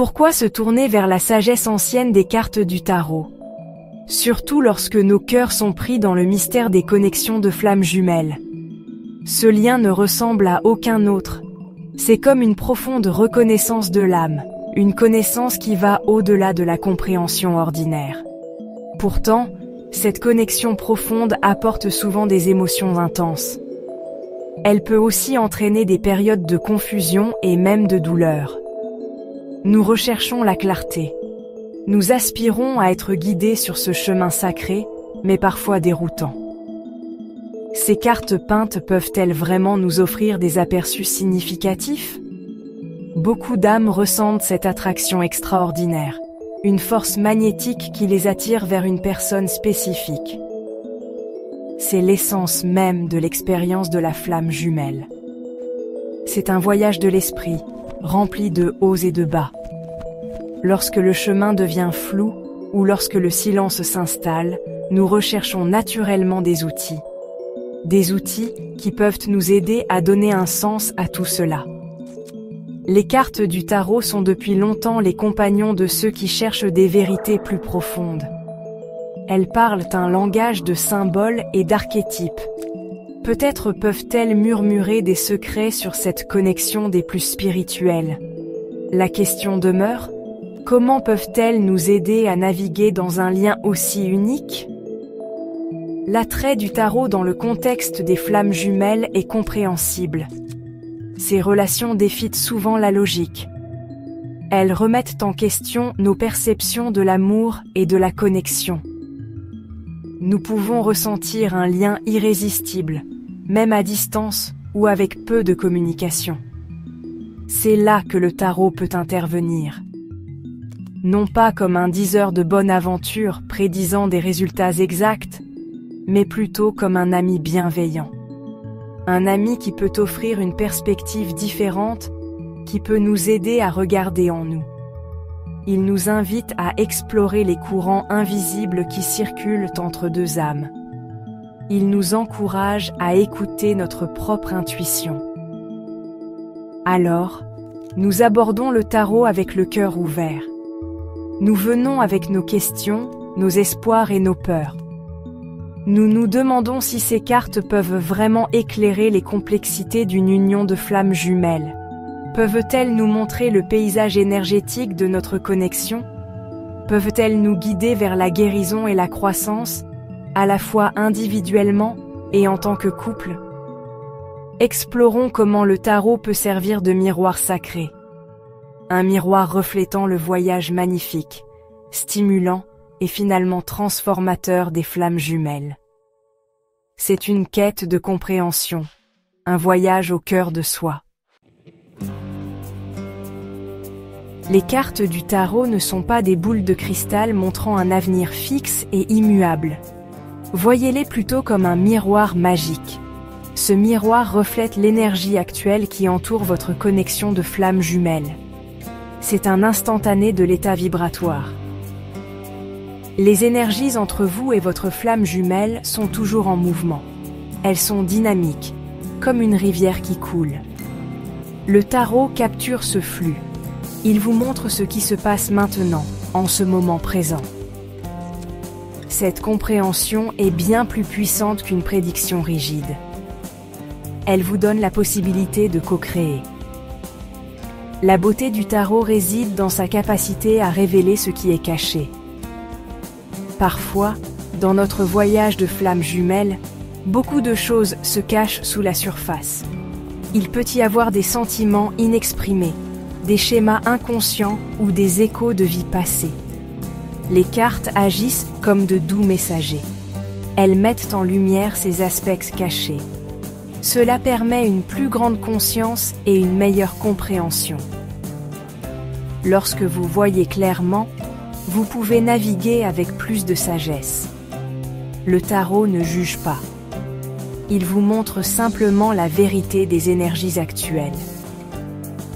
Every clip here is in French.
Pourquoi se tourner vers la sagesse ancienne des cartes du tarot? Surtout lorsque nos cœurs sont pris dans le mystère des connexions de flammes jumelles. Ce lien ne ressemble à aucun autre. C'est comme une profonde reconnaissance de l'âme, une connaissance qui va au-delà de la compréhension ordinaire. Pourtant, cette connexion profonde apporte souvent des émotions intenses. Elle peut aussi entraîner des périodes de confusion et même de douleur. Nous recherchons la clarté. Nous aspirons à être guidés sur ce chemin sacré, mais parfois déroutant. Ces cartes peintes peuvent-elles vraiment nous offrir des aperçus significatifs? Beaucoup d'âmes ressentent cette attraction extraordinaire, une force magnétique qui les attire vers une personne spécifique. C'est l'essence même de l'expérience de la flamme jumelle. C'est un voyage de l'esprit, rempli de hauts et de bas. Lorsque le chemin devient flou ou lorsque le silence s'installe, nous recherchons naturellement des outils. Des outils qui peuvent nous aider à donner un sens à tout cela. Les cartes du tarot sont depuis longtemps les compagnons de ceux qui cherchent des vérités plus profondes. Elles parlent un langage de symboles et d'archétypes. Peut-être peuvent-elles murmurer des secrets sur cette connexion des plus spirituels. La question demeure, comment peuvent-elles nous aider à naviguer dans un lien aussi unique? L'attrait du tarot dans le contexte des flammes jumelles est compréhensible. Ces relations défient souvent la logique. Elles remettent en question nos perceptions de l'amour et de la connexion. Nous pouvons ressentir un lien irrésistible, même à distance ou avec peu de communication. C'est là que le tarot peut intervenir. Non pas comme un diseur de bonne aventure prédisant des résultats exacts, mais plutôt comme un ami bienveillant. Un ami qui peut offrir une perspective différente, qui peut nous aider à regarder en nous. Il nous invite à explorer les courants invisibles qui circulent entre deux âmes. Il nous encourage à écouter notre propre intuition. Alors, nous abordons le tarot avec le cœur ouvert. Nous venons avec nos questions, nos espoirs et nos peurs. Nous nous demandons si ces cartes peuvent vraiment éclairer les complexités d'une union de flammes jumelles. Peuvent-elles nous montrer le paysage énergétique de notre connexion? Peuvent-elles nous guider vers la guérison et la croissance, à la fois individuellement et en tant que couple? Explorons comment le tarot peut servir de miroir sacré. Un miroir reflétant le voyage magnifique, stimulant et finalement transformateur des flammes jumelles. C'est une quête de compréhension, un voyage au cœur de soi. Les cartes du tarot ne sont pas des boules de cristal montrant un avenir fixe et immuable. Voyez-les plutôt comme un miroir magique. Ce miroir reflète l'énergie actuelle qui entoure votre connexion de flammes jumelles. C'est un instantané de l'état vibratoire. Les énergies entre vous et votre flamme jumelle sont toujours en mouvement. Elles sont dynamiques, comme une rivière qui coule. Le tarot capture ce flux. Il vous montre ce qui se passe maintenant, en ce moment présent. Cette compréhension est bien plus puissante qu'une prédiction rigide. Elle vous donne la possibilité de co-créer. La beauté du tarot réside dans sa capacité à révéler ce qui est caché. Parfois, dans notre voyage de flammes jumelles, beaucoup de choses se cachent sous la surface. Il peut y avoir des sentiments inexprimés, des schémas inconscients ou des échos de vie passée. Les cartes agissent comme de doux messagers. Elles mettent en lumière ces aspects cachés. Cela permet une plus grande conscience et une meilleure compréhension. Lorsque vous voyez clairement, vous pouvez naviguer avec plus de sagesse. Le tarot ne juge pas. Il vous montre simplement la vérité des énergies actuelles.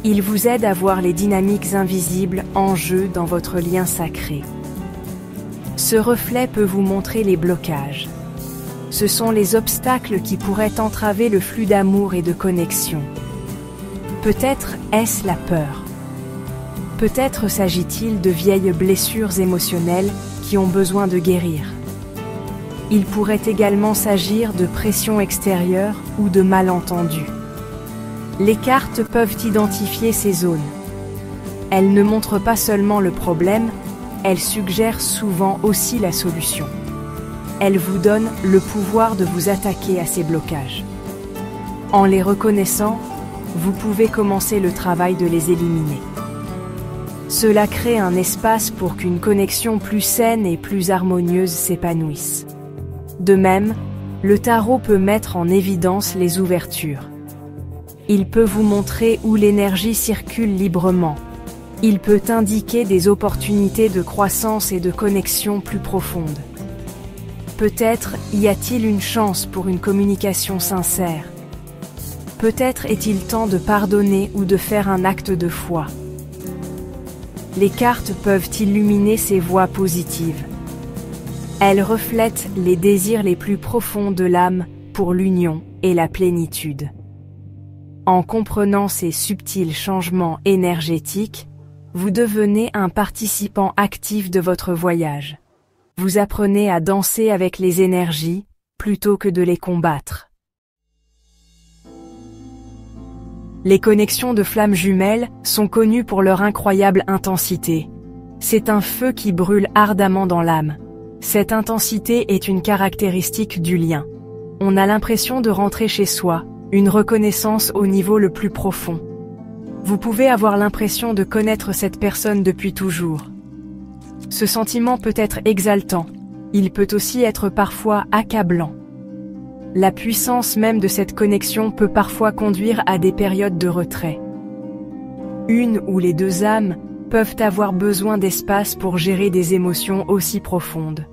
Il vous aide à voir les dynamiques invisibles en jeu dans votre lien sacré. Ce reflet peut vous montrer les blocages. Ce sont les obstacles qui pourraient entraver le flux d'amour et de connexion. Peut-être est-ce la peur. Peut-être s'agit-il de vieilles blessures émotionnelles qui ont besoin de guérir. Il pourrait également s'agir de pression extérieure ou de malentendus. Les cartes peuvent identifier ces zones. Elles ne montrent pas seulement le problème, elles suggèrent souvent aussi la solution. Elles vous donnent le pouvoir de vous attaquer à ces blocages. En les reconnaissant, vous pouvez commencer le travail de les éliminer. Cela crée un espace pour qu'une connexion plus saine et plus harmonieuse s'épanouisse. De même, le tarot peut mettre en évidence les ouvertures. Il peut vous montrer où l'énergie circule librement. Il peut indiquer des opportunités de croissance et de connexion plus profondes. Peut-être y a-t-il une chance pour une communication sincère. Peut-être est-il temps de pardonner ou de faire un acte de foi. Les cartes peuvent illuminer ces voies positives. Elles reflètent les désirs les plus profonds de l'âme pour l'union et la plénitude. En comprenant ces subtils changements énergétiques, vous devenez un participant actif de votre voyage. Vous apprenez à danser avec les énergies plutôt que de les combattre. Les connexions de flammes jumelles sont connues pour leur incroyable intensité. C'est un feu qui brûle ardemment dans l'âme. Cette intensité est une caractéristique du lien. On a l'impression de rentrer chez soi, une reconnaissance au niveau le plus profond. Vous pouvez avoir l'impression de connaître cette personne depuis toujours. Ce sentiment peut être exaltant, il peut aussi être parfois accablant. La puissance même de cette connexion peut parfois conduire à des périodes de retrait. Une ou les deux âmes peuvent avoir besoin d'espace pour gérer des émotions aussi profondes.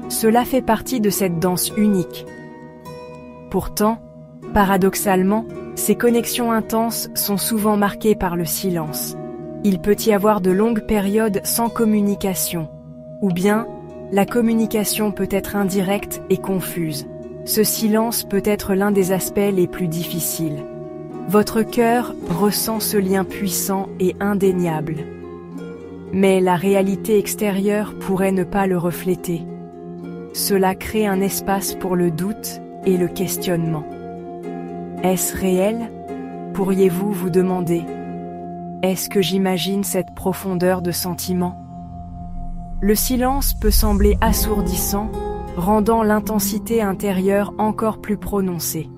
Cela fait partie de cette danse unique. Pourtant, paradoxalement, ces connexions intenses sont souvent marquées par le silence. Il peut y avoir de longues périodes sans communication, ou bien la communication peut être indirecte et confuse. Ce silence peut être l'un des aspects les plus difficiles. Votre cœur ressent ce lien puissant et indéniable. Mais la réalité extérieure pourrait ne pas le refléter. Cela crée un espace pour le doute et le questionnement. Est-ce réel ? Pourriez-vous vous demander. Est-ce que j'imagine cette profondeur de sentiment ? Le silence peut sembler assourdissant, rendant l'intensité intérieure encore plus prononcée.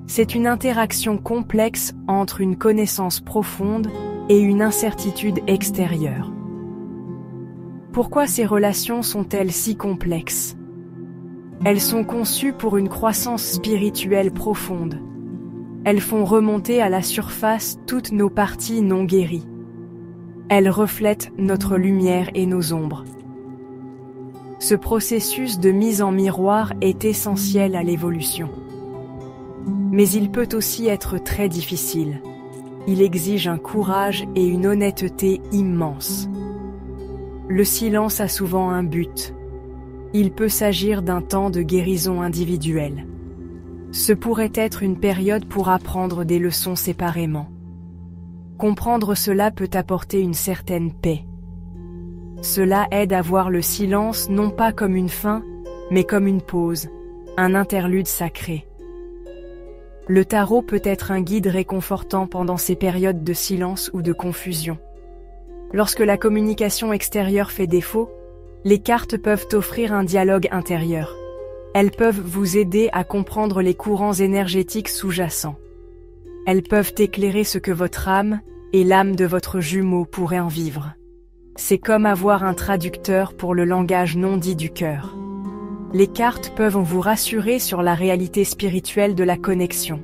C'est une interaction complexe entre une connaissance profonde et une incertitude extérieure. Pourquoi ces relations sont-elles si complexes ? Elles sont conçues pour une croissance spirituelle profonde. Elles font remonter à la surface toutes nos parties non guéries. Elles reflètent notre lumière et nos ombres. Ce processus de mise en miroir est essentiel à l'évolution. Mais il peut aussi être très difficile. Il exige un courage et une honnêteté immenses. Le silence a souvent un but. Il peut s'agir d'un temps de guérison individuelle. Ce pourrait être une période pour apprendre des leçons séparément. Comprendre cela peut apporter une certaine paix. Cela aide à voir le silence non pas comme une fin, mais comme une pause, un interlude sacré. Le tarot peut être un guide réconfortant pendant ces périodes de silence ou de confusion. Lorsque la communication extérieure fait défaut, les cartes peuvent offrir un dialogue intérieur. Elles peuvent vous aider à comprendre les courants énergétiques sous-jacents. Elles peuvent éclairer ce que votre âme et l'âme de votre jumeau pourraient en vivre. C'est comme avoir un traducteur pour le langage non dit du cœur. Les cartes peuvent vous rassurer sur la réalité spirituelle de la connexion.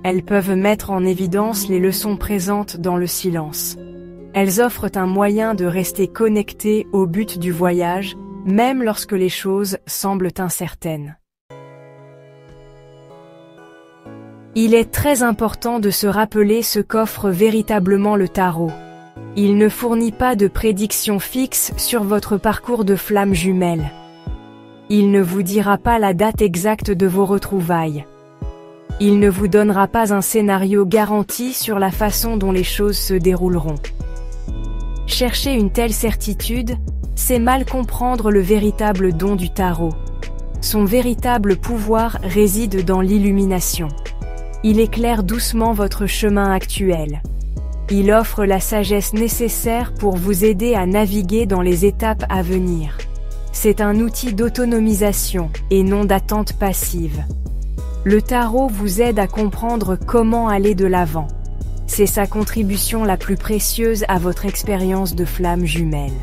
Elles peuvent mettre en évidence les leçons présentes dans le silence. Elles offrent un moyen de rester connecté au but du voyage, même lorsque les choses semblent incertaines. Il est très important de se rappeler ce qu'offre véritablement le tarot. Il ne fournit pas de prédictions fixes sur votre parcours de flammes jumelles. Il ne vous dira pas la date exacte de vos retrouvailles. Il ne vous donnera pas un scénario garanti sur la façon dont les choses se dérouleront. Chercher une telle certitude, c'est mal comprendre le véritable don du tarot. Son véritable pouvoir réside dans l'illumination. Il éclaire doucement votre chemin actuel. Il offre la sagesse nécessaire pour vous aider à naviguer dans les étapes à venir. C'est un outil d'autonomisation et non d'attente passive. Le tarot vous aide à comprendre comment aller de l'avant. C'est sa contribution la plus précieuse à votre expérience de flamme jumelle.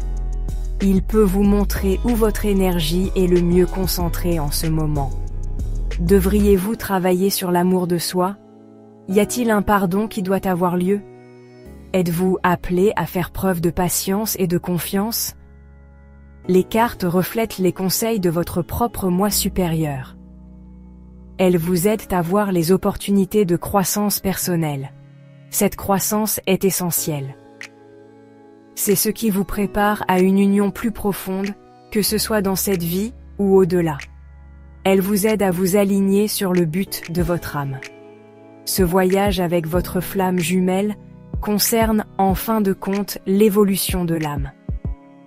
Il peut vous montrer où votre énergie est le mieux concentrée en ce moment. Devriez-vous travailler sur l'amour de soi? Y a-t-il un pardon qui doit avoir lieu? Êtes-vous appelé à faire preuve de patience et de confiance? Les cartes reflètent les conseils de votre propre moi supérieur. Elles vous aident à voir les opportunités de croissance personnelle. Cette croissance est essentielle. C'est ce qui vous prépare à une union plus profonde, que ce soit dans cette vie ou au-delà. Elle vous aide à vous aligner sur le but de votre âme. Ce voyage avec votre flamme jumelle concerne en fin de compte l'évolution de l'âme.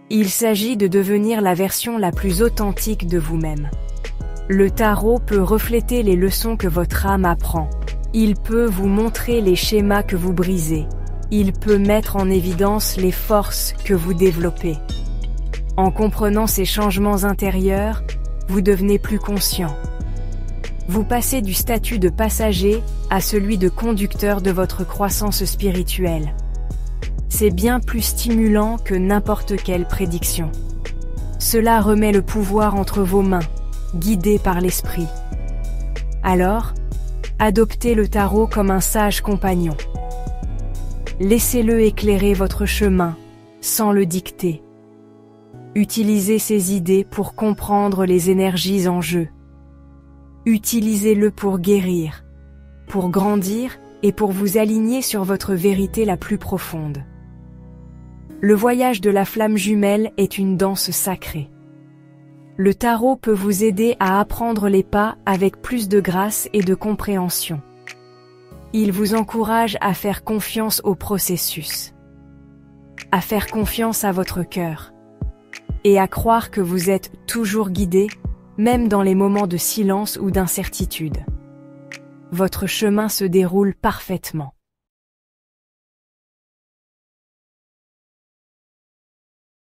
Il s'agit de devenir la version la plus authentique de vous-même. Le tarot peut refléter les leçons que votre âme apprend. Il peut vous montrer les schémas que vous brisez. Il peut mettre en évidence les forces que vous développez. En comprenant ces changements intérieurs, vous devenez plus conscient. Vous passez du statut de passager à celui de conducteur de votre croissance spirituelle. C'est bien plus stimulant que n'importe quelle prédiction. Cela remet le pouvoir entre vos mains, guidé par l'esprit. Alors, adoptez le tarot comme un sage compagnon. Laissez-le éclairer votre chemin, sans le dicter. Utilisez ses idées pour comprendre les énergies en jeu. Utilisez-le pour guérir, pour grandir et pour vous aligner sur votre vérité la plus profonde. Le voyage de la flamme jumelle est une danse sacrée. Le tarot peut vous aider à apprendre les pas avec plus de grâce et de compréhension. Il vous encourage à faire confiance au processus, à faire confiance à votre cœur, et à croire que vous êtes toujours guidé, même dans les moments de silence ou d'incertitude. Votre chemin se déroule parfaitement.